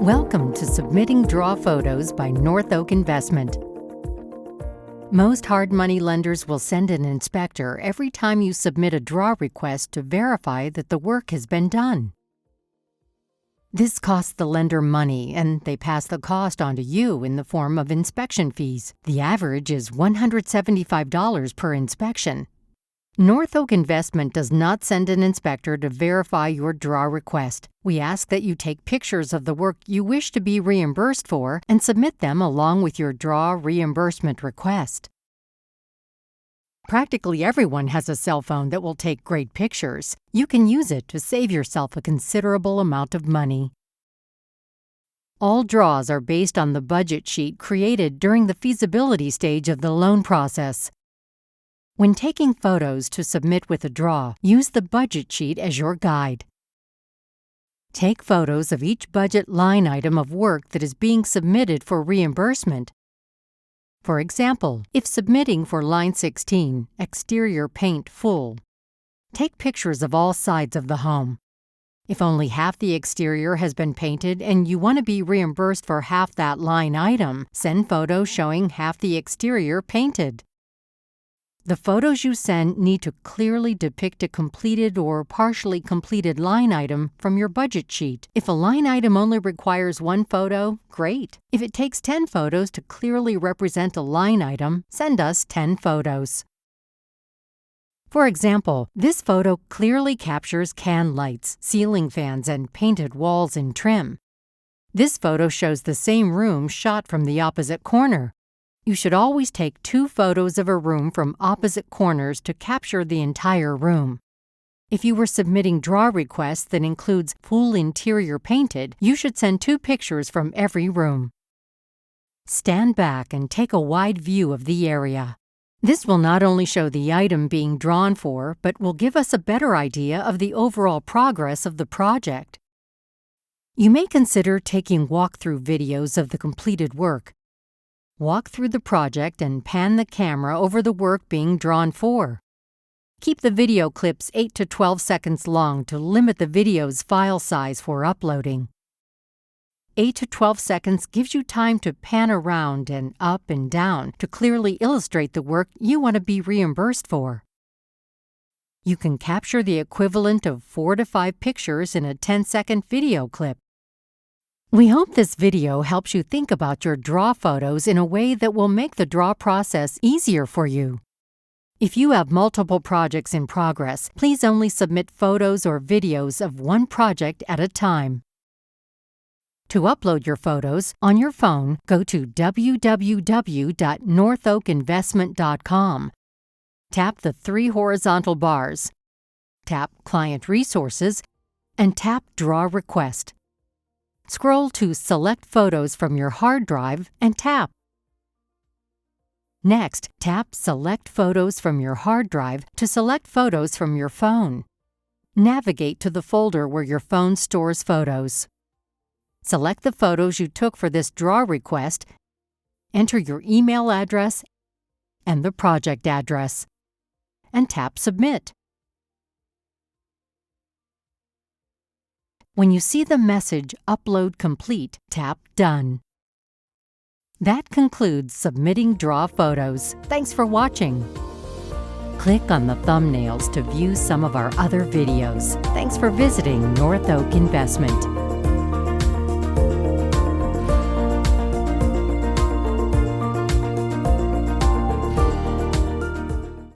Welcome to Submitting Draw Photos by North Oak Investment. Most hard money lenders will send an inspector every time you submit a draw request to verify that the work has been done. This costs the lender money, and they pass the cost on to you in the form of inspection fees. The average is $175 per inspection. North Oak Investment does not send an inspector to verify your draw request. We ask that you take pictures of the work you wish to be reimbursed for and submit them along with your draw reimbursement request. Practically everyone has a cell phone that will take great pictures. You can use it to save yourself a considerable amount of money. All draws are based on the budget sheet created during the feasibility stage of the loan process. When taking photos to submit with a draw, use the budget sheet as your guide. Take photos of each budget line item of work that is being submitted for reimbursement. For example, if submitting for line 16, exterior paint full, take pictures of all sides of the home. If only half the exterior has been painted and you want to be reimbursed for half that line item, send photos showing half the exterior painted. The photos you send need to clearly depict a completed or partially completed line item from your budget sheet. If a line item only requires one photo, great. If it takes 10 photos to clearly represent a line item, send us 10 photos. For example, this photo clearly captures can lights, ceiling fans, and painted walls and trim. This photo shows the same room shot from the opposite corner. You should always take 2 photos of a room from opposite corners to capture the entire room. If you were submitting draw requests that includes full interior painted, you should send 2 pictures from every room. Stand back and take a wide view of the area. This will not only show the item being drawn for, but will give us a better idea of the overall progress of the project. You may consider taking walkthrough videos of the completed work. Walk through the project and pan the camera over the work being drawn for. Keep the video clips 8 to 12 seconds long to limit the video's file size for uploading. 8 to 12 seconds gives you time to pan around and up and down to clearly illustrate the work you want to be reimbursed for. You can capture the equivalent of 4 to 5 pictures in a 10-second video clip. We hope this video helps you think about your draw photos in a way that will make the draw process easier for you. If you have multiple projects in progress, please only submit photos or videos of one project at a time. To upload your photos on your phone, go to www.northoakinvestment.com. Tap the 3 horizontal bars. Tap Client Resources and tap Draw Request. Scroll to Select Photos from your hard drive and tap. Next, tap Select Photos from your hard drive to select photos from your phone. Navigate to the folder where your phone stores photos. Select the photos you took for this draw request, enter your email address and the project address, and tap Submit. When you see the message Upload Complete, tap Done. That concludes submitting draw photos. Thanks for watching. Click on the thumbnails to view some of our other videos. Thanks for visiting North Oak Investment.